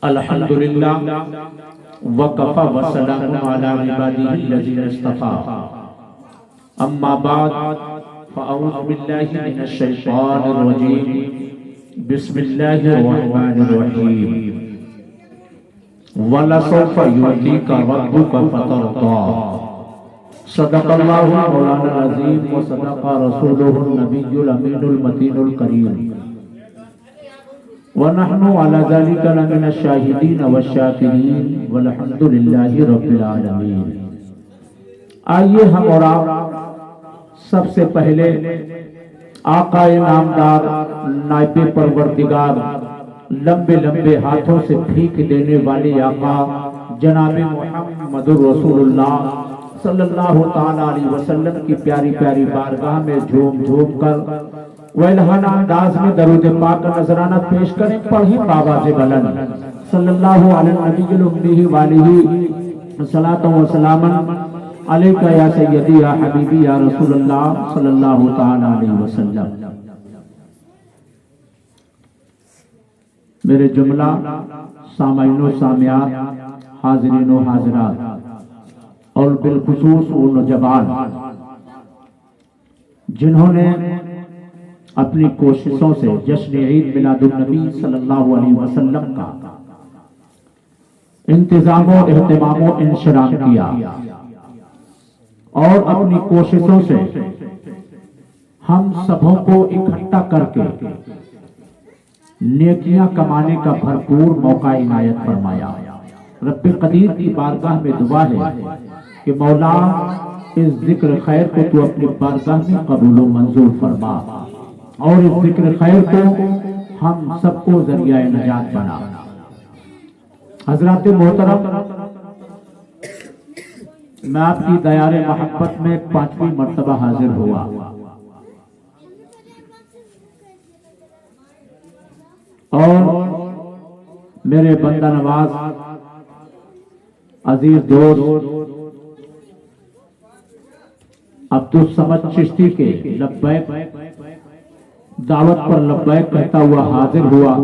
अल्हम्दुलिल्लाह वकफ़ा वस्सलामु अला इबादिहिल्लज़ीना इस्तफ़ा। अम्मा बाद फ़अऊज़ु बिल्लाहि मिनश शैतानिर रजीम। बिस्मिल्लाहिर रहमानिर रहीम। वलसौफ़ युअतीका रब्बुका फ़तर्दा। सदक़ल्लाहुल मौलाना अज़ीम व सदक़ा रसूलुहुन नबियुल अमीनुल मतीनुल करीम। व नहनु अला ज़ालिका लमिनश शाहिदीन व शाकिरीन वल्हम्दुलिल्लाहि रब्बिल आलमीन। आइए हम और आप सबसे पहले आकाए नामदार नाइबे परवरदिगार लंबे लंबे हाथों से भीख देने वाले आका जनाबे मुहम्मदुर रसूलुल्लाह सल्लल्लाहु ताला अलैहि वसल्लम की प्यारी प्यारी बारगाह में झूम झूम कर वलहाना अंदाज में दरूद पाक का नजराना पेश करें। पढ़ी आवाज़े बुलंद सल्लल्लाहु अलैहि नबील उम्मी वालिही सलातो व सलामन अलैका या सय्यदी या हबीबी या रसूलुल्लाह सल्लल्लाहु ताला अलैहि वसल्लम। मेरे जुमला सामाइनो सामियात हाज़रीनो हाज़रात और बिलखुसूस उन नौजवान जिन्होंने अपनी कोशिशों से जश्न ईद मिलादुन नबी सल्लल्लाहु अलैहि वसल्लम का इंतजामो एहतमामो इंशराम किया और अपनी कोशिशों से हम सबों को इकट्ठा करके नेकियां कमाने का भरपूर मौका इनायत फरमाया। रब्बे कदीर की बारगाह में दुआ है कि मौला इस जिक्र खैर को तू अपनी बारगाह में कबूल मंजूर फरमा और इस जिक्र खैर को हम सबको जरिया नजात बना। हजरात मोहतरम, मैं आपकी दयारे मोहब्बत में 5वीं मर्तबा हाजिर हुआ। और मेरे बंदा नवाज अजीज दोस्त अब्दुल समद चिश्ती के लब्बैक दावत पर लब्बैक कहता हुआ हाजिर हुआ।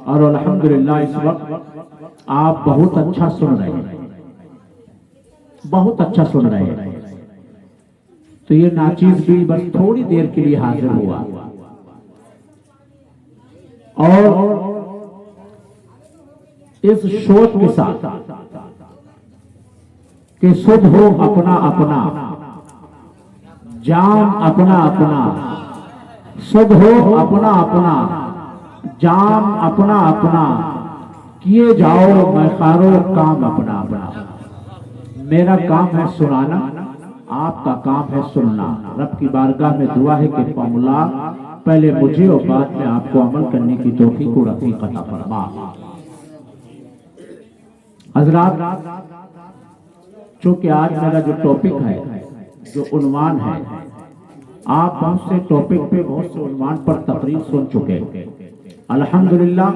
और अल्हम्दुलिल्लाह इस वक्त आप बहुत अच्छा सुन रहे हैं, बहुत अच्छा सुन रहे हैं। तो ये नाचीज भी बस थोड़ी देर के लिए हाजिर हुआ और इस सोच के साथ कि सुध हो अपना अपना, जाम अपना अपना, सुध हो अपना अपना, जाम अपना अपना, किए जाओ मैखारो काम अपना अपना। मेरा काम है सुनाना, आपका काम है सुनना। रब की बारगाह में दुआ है कि मौला पहले मुझे और बाद में आपको अमल करने की तौफीक और रफ़ीक अता फरमा। हज़रात, चूंकि आज मेरा जो टॉपिक है, जो उन्वान है, आप बहुत से टॉपिक पे बहुत से उन्वान पर तकरीर सुन चुके हैं। अल्हम्दुलिल्लाह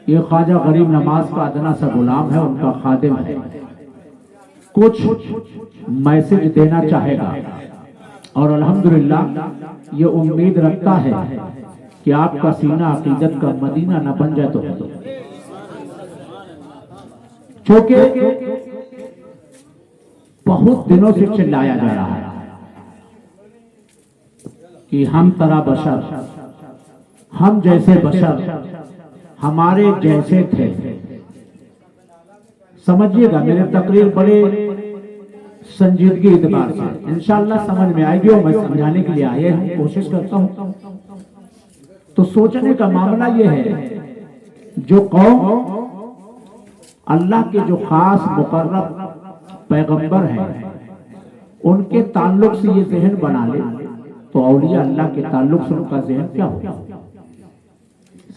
ये ख्वाजा गरीब नमाज का अदना सा गुलाम है, उनका खादिम है। कुछ मैसेज देना चाहेगा और अल्हम्दुलिल्लाह ये उम्मीद रखता है कि आपका सीना अकीदत का मदीना न बन जाए तो। क्योंकि बहुत दिनों से चिल्लाया जा रहा है कि हम तरह बशर, हम जैसे बशर, हमारे जैसे थे। समझिएगा, मेरे तकरीर बड़े संजीदगी इतबार से इंशाअल्लाह समझ में आएगी और मैं समझाने के लिए आए हूं, कोशिश करता हूं। तो सोचने का मामला यह है, जो कौम अल्लाह के जो खास मुकर्रब पैगंबर हैं, उनके ताल्लुक से ये जहन बना ले तो औलिया अल्लाह के ताल्लुक से उनका जहन क्या होगा,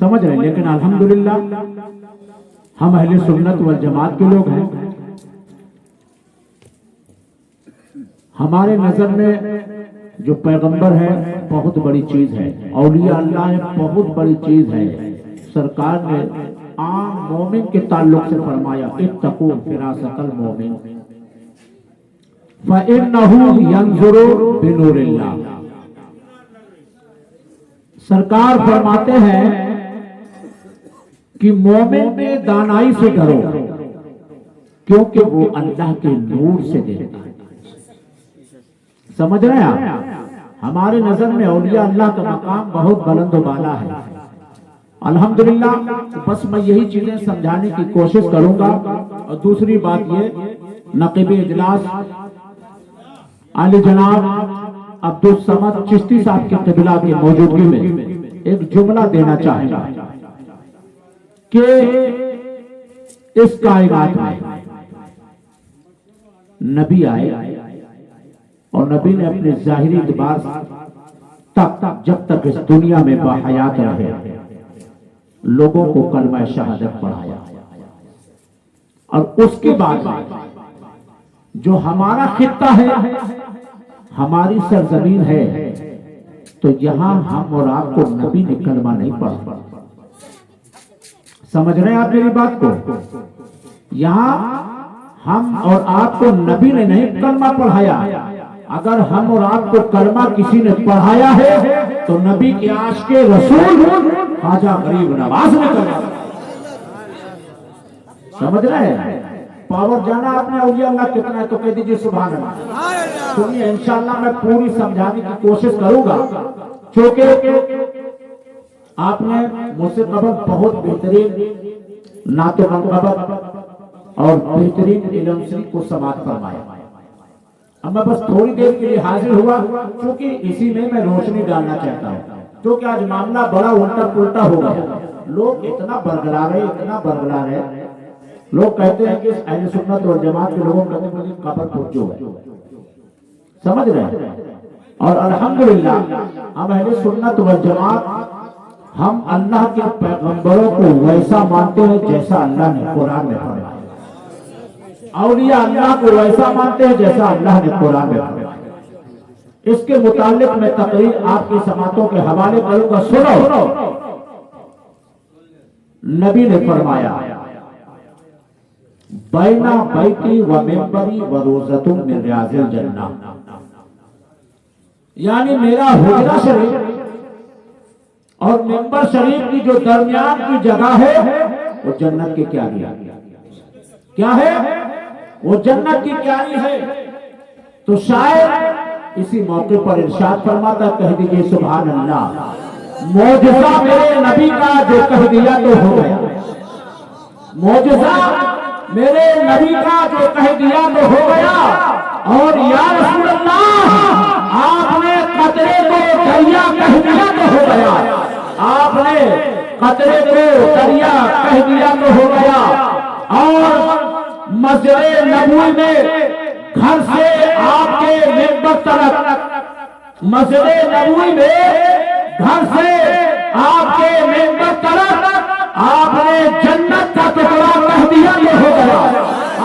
समझ रहे हैं। लेकिन अल्हम्दुलिल्लाह हम अहले सुन्नत वल जमात के लोग हैं। हमारे नजर में जो पैगंबर है बहुत बड़ी चीज है, औलिया अल्लाह है बहुत बड़ी चीज है। सरकार ने आम मोमिन के ताल्लुक से फरमाया, इत्तकू फिरासतल मोमिन फइन्नहु यंजुरु बिनूरिल्लाह। सरकार फरमाते हैं कि मोमिन में दानाई से डरो, क्योंकि वो अल्लाह के नूर से देता है। समझ रहे हैं आप? हमारे नजर में औलिया अल्लाह का मकाम बहुत बुलंद वाला है। अल्हम्दुलिल्लाह, बस मैं यही चीजें समझाने की कोशिश करूंगा। और दूसरी बात ये, नक़ीब इजलास आले जनाब अब्दुल समद चिश्ती साहब के क़िबला की मौजूदगी में एक जुमला देना चाहेंगा कि इस कायनात में नबी आए और नबी ने अपने जाहिरी इतबार तक जब तक इस दुनिया में बाहयात रहे लोगों को कलमा शहादत पढ़ाया। और उसके बाद जो हमारा खित्ता है, हमारी सरजमीन है, तो यहां हम और आपको नबी ने कलमा नहीं पढ़ा। समझ रहे हैं आप मेरी बात को? यहां हम और आपको नबी ने नहीं कलमा पढ़ाया। अगर हम और आपको कलमा किसी ने पढ़ाया है तो नबी के आशिक़े रसूल ख्वाजा गरीब नवाज ने कलमा। समझ रहे हैं? पावर जाना आपने औलिया अल्लाह कितना है तो कह दीजिए सुभान अल्लाह। सुनिए, इंशाअल्लाह मैं पूरी समझाने की कोशिश करूंगा, क्योंकि आपने मुझसे कबल बहुत बेहतरीन नातो मनक़बत और बेहतरीन इल्म शरीफ को समाप्त फरमाया। अब मैं बस थोड़ी देर के लिए हाजिर हुआ, क्योंकि इसी में मैं रोशनी डालना चाहता हूँ, क्योंकि आज मामला बड़ा उल्टा पुल्टा हो गया। लोग इतना बरगला रहे, इतना बरगला रहे। लोग कहते हैं कि अहले सुन्नत वल जमात के लोगों कहते हैं कब्र पहुंचो है। समझ रहे हैं? और अल्हम्दुलिल्लाह हम अहले सुन्नत वल जमात हम अल्लाह के पैगंबरों को वैसा मानते हैं जैसा अल्लाह ने कुरान में फरमाया। औलिया अल्लाह को वैसा मानते हैं जैसा अल्लाह ने कुरान में फरमाया। इसके मुतालिक मैं तकरीर आपकी समातों के हवाले करूंगा। सुनो, नबी ने फरमाया, बैना बैती व मिंबरी व रोज़तुम मिन रियाज़िल जन्नह, यानी मेरा हुजरा शरीफ और मिंबर शरीफ की जो दरमियान की जगह है वो जन्नत की क्यारी है। क्या है वो? जन्नत की क्यारी है। तो शायद इसी मौके पर इरशाद फरमाता, कह दीजिए सुभान अल्लाह। मौजज़ा मेरे नबी का जो कह दिया तो हो गया। मौजज़ा मेरे नबी का जो कह दिया तो हो गया। और या रसूल अल्लाह, आपने कतरे को दरिया कह दिया तो हो गया। आपने कतरे को दरिया कह दिया तो हो गया। और मस्जिद नबवी में घर से आपके मिंबर तक, मस्जिद नबवी में घर से आपके मिंबर तक आपने जन्नत का टुकड़ा कह दिया तो हो गया।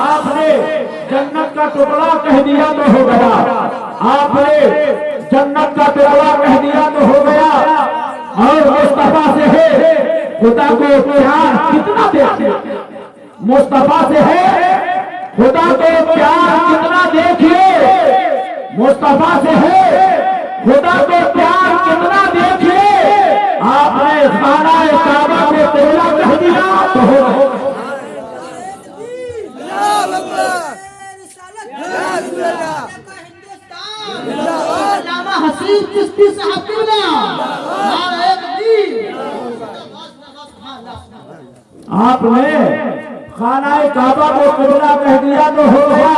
आपने जन्नत का टुकड़ा कह दिया तो हो गया। आपने जन्नत का टुकड़ा कह दिया तो हो गया। और मुस्तफा से है खुदा को प्यार कितना देखिए। मुस्तफा से है खुदा को प्यार कितना देखिए। मुस्तफा से है खुदा को प्यार कितना देखिए। आपने खाना काबा को किबला कह दिया तो हो। आपने खाना काबा को किबला कह दिया तो हो गया।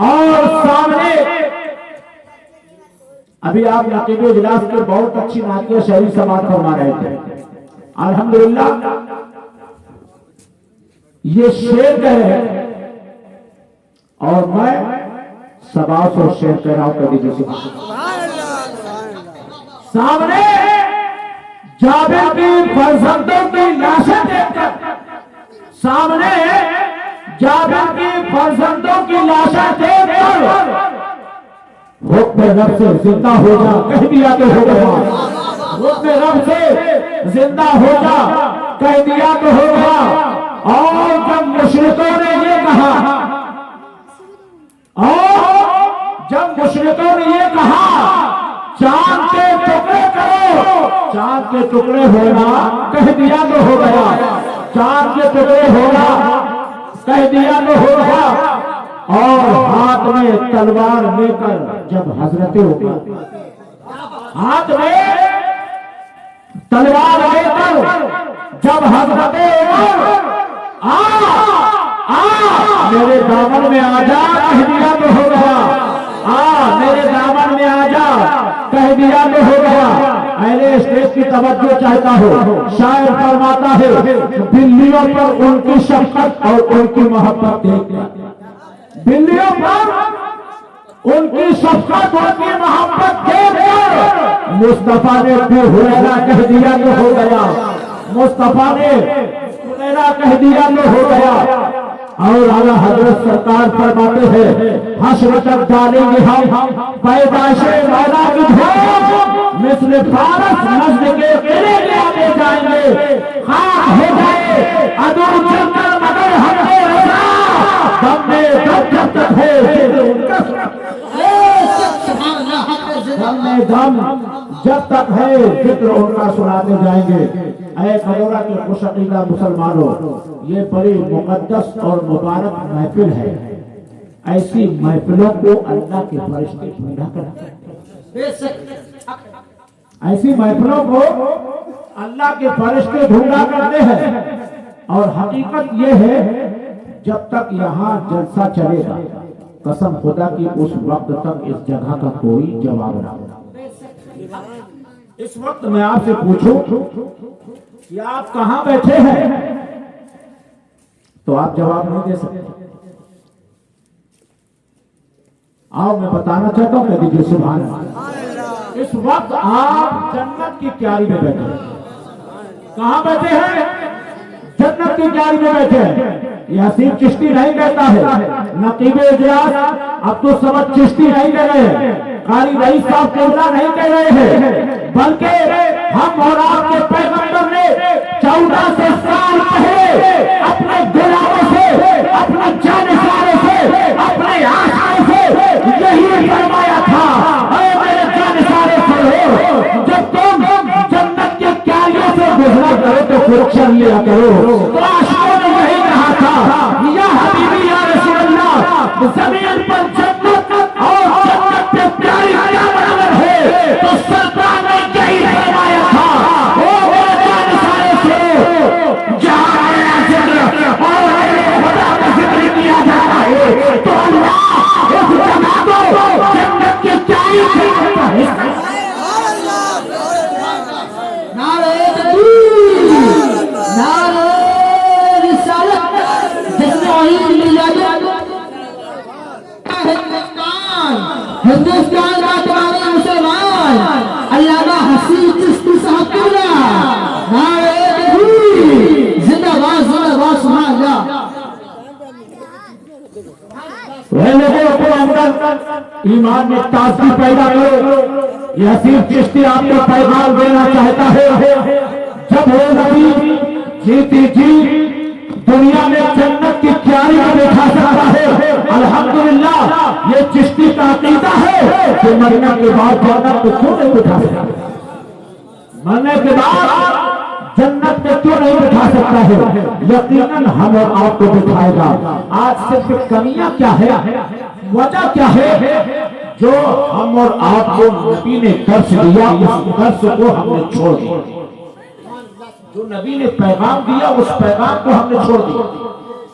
और सामने अभी आप नक़ीब इजलास के बहुत अच्छी नातिया शायरी समाप्त फरमा रहे थे। अल्हम्दुलिल्लाह ये शेर कह रहे हैं और मैं 125 शेर कह रहा हूं। कर दीजिए सामने जाबिर की फर्जंदों की लाशें देखकर, सामने जाबिर की फर्जंदों की लाशें देखकर हुक्म रब से जिंदा हो जा कह दिया तो हो गया। हुक्म रब से जिंदा हो जा कह दिया तो हो गया। और जब मुशरिकों ने ये कहा, और जब मुशरिकों ने ये कहा चांद के टुकड़े करो, चांद के टुकड़े होना कह दिया तो हो गया। चार के टुकड़े होगा, कह दिया तो होगा। और हाथ में तलवार लेकर जब हजरत उमर, हाथ में तलवार लेकर जब हजरत उमर मेरे दामन में आजा, कह दिया तो हो गया। मेरे दामन में आजा, कह दिया तो हो गया। अहले स्टेज की तवज्जो चाहता हो, शायर फरमाता है, बिल्लियों पर उनकी शफकत और उनकी मोहब्बत देखकर, बिल्लियों पर उनकी शफकत उनकी मोहब्बत देखकर मुस्तफा ने फिर हुरैरा कह दिया तो हो गया। मुस्तफा ने हुरैरा कह दिया तो हो गया। और आला हजरत सरकार फरमाते हैं, हश्र तक डालेंगे हम पैदाइशे मैदा की धूप, मिस्ल फारस नस्ल के किले ले जाएंगे। खाक हो जाए अदू जंगल मगर हमने रजा, हमने दम जब तक है हमने दम जब तक है जिक्र उनका सुनाते जाएंगे। ऐ करोड़ा के खुशअकीदा मुसलमानों, ये बड़ी मुकद्दस और मुबारक महफिल है। ऐसी महफिलों को अल्लाह के फरिश्ते ढूंढा करते हैं, ऐसी महफिलों को अल्लाह के फरिश्ते ढूंढा करते हैं। और हकीकत ये है, जब तक यहाँ जलसा चलेगा, कसम खुदा की उस वक्त तक इस जगह का कोई जवाब ना होगा। इस वक्त मैं आपसे पूछूं कि आप कहां बैठे हैं, तो आप जवाब नहीं दे सकते। आओ मैं बताना चाहता हूं, कह दीजिए सुभान अल्लाह। इस वक्त आप जन्नत की क्यारी में बैठे हैं। कहां बैठे हैं? जन्नत की क्यारी में बैठे हैं। यह सिर्फ चिश्ती नहीं कहता है, नकीबे इजलास अब्दुल समद चिश्ती नहीं कह रहे हैं, कारी रईस साहब केवला नहीं कह रहे हैं, बल्कि हम और आपके पैगंबर ने 1400 साल पहले अपने गुलामों से, अपने जानिसारों से, अपने आशाओं से यही फरमाया था, मेरे जानिसारे सुनो, जब तुम जन्नत के क्यारियों से गुजरा करो तो सुरक्षा लिया करो। तो आशाओं ने यही कहा था, या हबीबी या रसूल अल्लाह, जमीन पर जन्नत और जन्नत के प्यारी क्या बराबर है? तो सरकार ने यही फरमाया था, ओ मेरे जानिसारे सुनो, जहां मेरा जिक्र और खुदा का जिक्र किया जाता है तो अल्लाह उस जगह को जन्नत के प्यारी करता है। हिंदुस्तान का तुम्हारे मुसलमान अल्लामा हसीन चिश्ती साहब किबला, नारे तकबीर, जिंदाबाद जिंदाबाद, सुभान अल्लाह। वह लोगों को अंदर ईमान में ताज़गी पैदा करो। यह सिर्फ चिश्ती आपको पैगाम देना चाहता है, जब वो नबी जीती जी दुनिया में जन्नत की क्यारी में बैठा सकता है, अल्हम्दुलिल्लाह ये चिश्ती का अकीदा है कि मरने के बाद जन्नत को क्यों नहीं बैठा सकता, मरने के बाद जन्नत में क्यों नहीं बैठा सकता है? यकीनन हम और आपको बिठाएगा। आज सिर्फ कमियां क्या है, वजह क्या है, जो हम और आपको नबी ने दर्श दिया, इस दर्श को हमने छोड़ दिया। जो नबी ने पैगाम दिया उस पैगाम को हमने छोड़ दिया।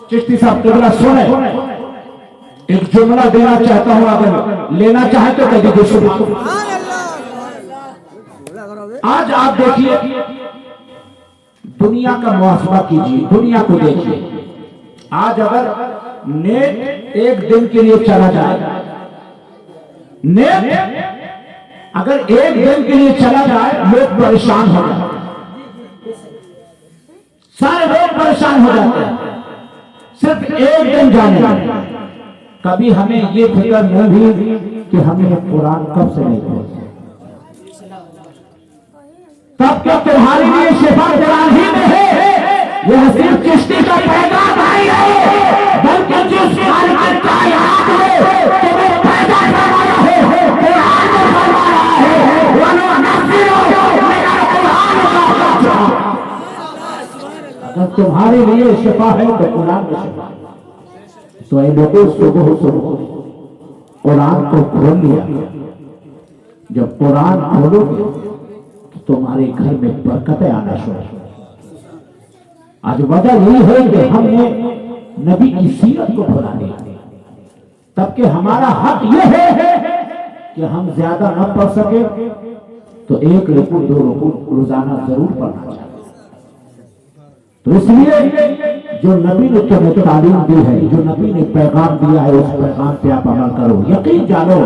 चिश्ती साहब किबला सुने, एक जुमला देना चाहता हूं, अगर लेना चाहे तो कह दीजिए। आज आप देखिए, दुनिया का मुहासबा कीजिए, दुनिया को देखिए। आज अगर नेट एक दिन के लिए चला जाए, नेट अगर एक दिन के लिए चला जाए, लोग परेशान हो जाए, सारे लोग परेशान हो जाते हैं सिर्फ एक दिन जाने में। कभी हमें ये फिक्र नहीं हुई कि हमें कुरान कब से नहीं पढ़ा, तब क्या तुम्हारे लिए शिफा कुरान ही में है। यह सिर्फ चिश्ती का पैगाम नहीं है, बल्कि जिस खालिक का याद है तुम्हें पैदा करवाया है, कुरान में फरमाया है, वनो नज़ीरो मेरा कुरान का अगर तुम्हारे लिए शिफा है तो कुरान में शिफा है। तो ये लोगों सुबह सुबह कुरान को खोल लिया। जब कुरान खोलोगे तो तुम्हारे घर में बरकतें आना शुरू हो। आज वजह यही है कि हमने नबी की सीरत को भुला दिया। तब के हमारा हक यह है कि हम ज्यादा न पढ़ सके तो 1 रुकू 2 रुकू रोजाना जरूर पढ़ना चाहिए। तो इसलिए जो नबी ने तुम्हें तालीम दी है, जो नबी ने पैगाम दिया है, उस पैगाम पे आप अमल करो। यकीन जानो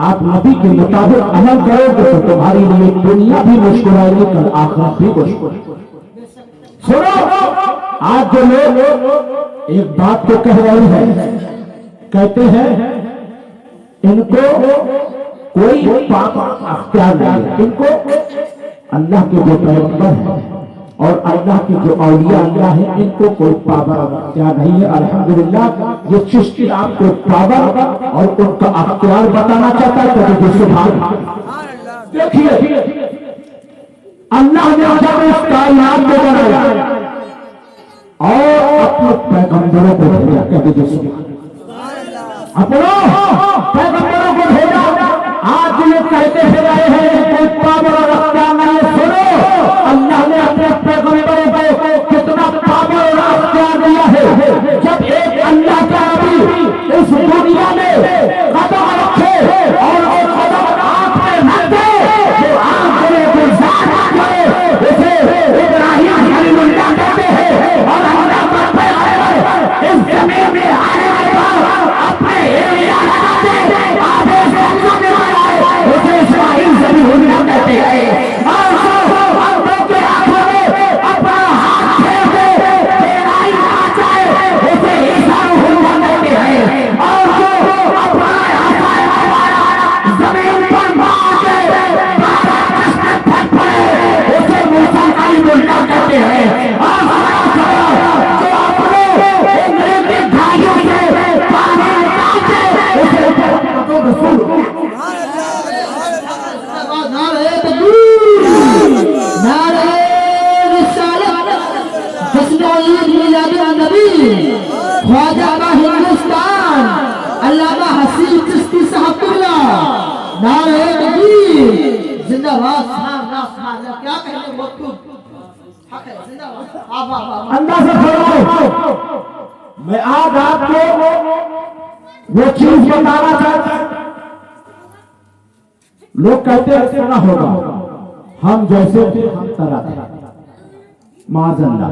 आप नबी के मुताबिक अमल करोगे तो तुम्हारे लिए दुनिया भी मुश्किल आएगी, कल आखिरत भी मुश्किल। सुनो, आज जो लोग एक बात तो कह रहे हैं, कहते हैं इनको कोई पाप अख्तियार नहीं है, इनको अल्लाह के जो पैगंबर है और अल्लाह के जो औलिया अल्लाह है इनको कोई पावर अख्तियार नहीं है। अल्हम्दुलिल्लाह ये चिश्ती आपको पावर और उनका अख्तियार बताना चाहता है। तो देखिए अल्लाह ने जब इस कायनात को बनाया और अपने पैगंबरों को भेजा, कहते जो अपने पैगंबरों को भेजा। आज ये कहते फिर रहे हैं कोई पावर और अख्तियार नहीं है। सुनो, अल्लाह ने अपने पैगंबरों को कितना पावर और अख्तियार दिया है। जब एक अल्लाह का नबी इस दुनिया में कदम रखे और कदम आंख में रखे, जो आंख में गुजार करे उसे इब्राहिम खलीलुल्लाह कहते हैं। और अल्लाह का पैगंबर इस जमीन में आने के बाद अपने एरिया लगाते आदेश उसे इस्माइल ज़बीहुल्लाह कहते हैं। ख्वाजा का हिंदुस्तान अल्लामा हसीन चिश्ती साहब किबला नारे तकबीर जिंदाबाद। क्या कहने मखलूक हक है, जिंदाबाद। अंदाज से फरमाओ, मैं आज आपको वो चीज बताना चाहता हूं। लोग कहते हैं ऐसे ना होगा, हम जैसे थे हम तरह थे। माज़अल्लाह,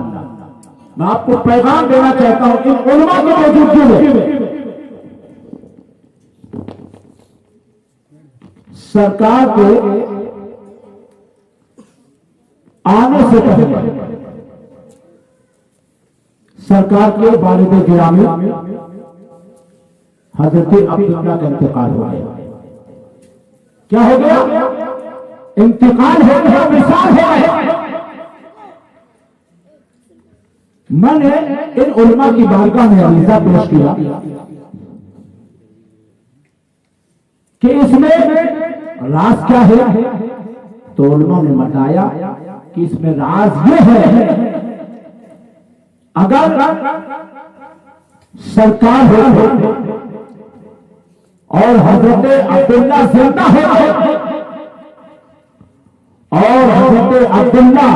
मैं आपको पैगाम देना चाहता हूं कि उलमा की मौजूदगी में सरकार के आने से पहले सरकार के वालिद गिरामी हजरत अब्दुल्लाह का इंतकाल हो गया। क्या हो गया? इंतकाल हो गया, विशाल हो गया। मैंने इन उलमा की बारगाह में अरीज़ा पेश किया कि इसमें राज क्या है। तो उलमा ने बताया कि इसमें राज ये है, अगर सरकार हो और हजरत अब्दुल्ला जिंदा है और हजरत अब्दुल्ला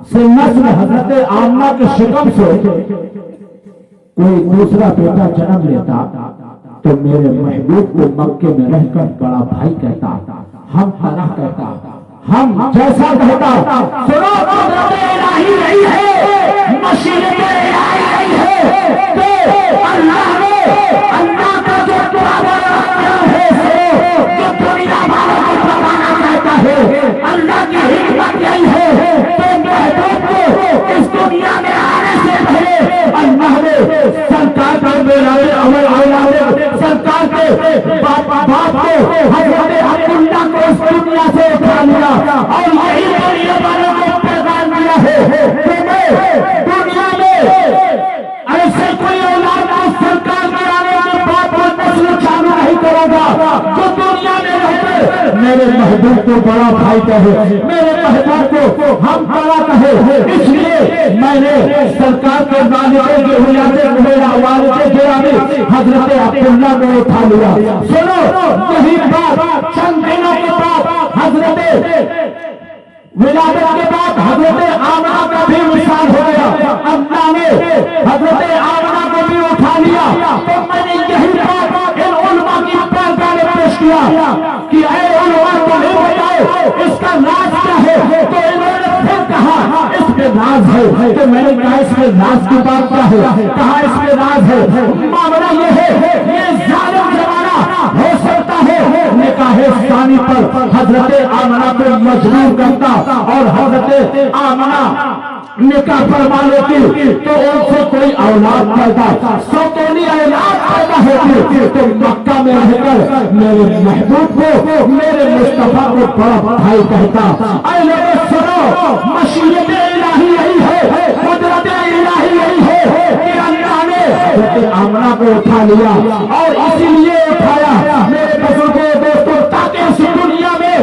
से नस्ल हजरत आमना के शिकम से कोई दूसरा बेटा जन्म लेता तो मेरे महबूब को मक्के में रहकर बड़ा भाई कहता, हम तरह कहता, हम जैसा कहता। सुनो, इलाही नहीं है, मशीरत इलाही नहीं है। तो अल्लाह ने अल्लाह का जो है जो दुनिया वालों को बताना चाहता है, अल्लाह की हिकमत यही है। तो महबूब को इस दुनिया में आने से पहले अल्लाह ने सरकार का सरकार के बाप को हजरत अब्दुल्ला को इस दुनिया से उठा लिया और यही दुनिया वालों को पैगाम दिया है। दुनिया में ऐसे कोई औलाद सरकार में आने के बाप और नस्ल चालू नहीं करेगा जो दुनिया में रहते मेरे महबूब को बड़ा भाई कहे, मेरे महबूब को हम बड़ा कहे। इसलिए मैं मैंने सरकार के वालिदे के वालिदे गिरामी हजरत अब्दुल्ला को उठा लिया। सुनो, यही बात चंद दिनों के बाद हजरत विलादत के बाद हजरत आमना का भी विशाल हो गया। अल्लाह ने हजरत आमना को भी उठा लिया। तो मैंने यही बात इन उलमा की बारगाह में पेश किया कि ऐ उलमा को नहीं बताओ इसका राज क्या है। तो इन्होंने फिर कहा इसमें राज है। तो मैंने कहा इसमें राज की बात क्या है, कहा इसमें राज है। मामला ये है, ये जालिम जमाना हो सकता है निकाहे सानी पर हजरत आमना को मजबूर करता और हजरत आमना निकाह फरमा लेती तो उनसे कोई औलाद पैदा सौतोनी औलाद पैदा होती तो मक्का में रहकर मेरे महबूब को, मेरे मुस्तफा को बड़ा भाई कहता। ऐ लोगों सुनो, मशीयत इलाही यही है, कुदरत इलाही यही है कि अल्लाह ने हजरत आमना को उठा लिया और इसीलिए उठाया मेरे बुजुर्गों दोस्तों, ताकि इस दुनिया में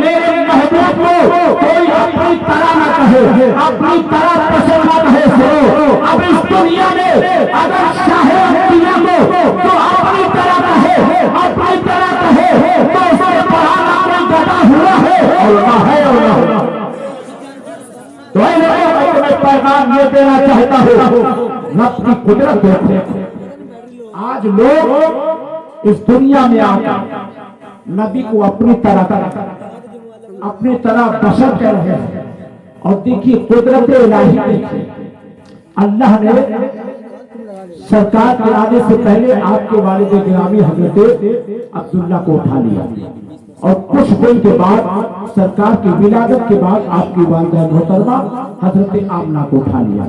मेरे महबूब को कोई अपनी तरह न कहे, अपनी तरह पसंद न कहे। सुनो, अब इस दुनिया में अगर चाहे दुनिया को तो अपनी तरह कहे, अपनी तरह कहे तो उसके बढ़ाना कोई गदा हुआ है और तो मैं पैगाम ये देना चाहता हूँ, रब की कुदरत देखो। आज लोग इस दुनिया में आकर नबी को अपनी तरह बशर कर रहे हैं। और देखिए कुदरत इलाही देखिए, अल्लाह ने सरकार के आने से पहले आपके वालिद गिरामी हजरत अब्दुल्ला को उठा लिया और कुछ दिन के बाद सरकार की विलादत के बाद आपकी वालिदा मोहतरमा हजरत आमना को उठा लिया।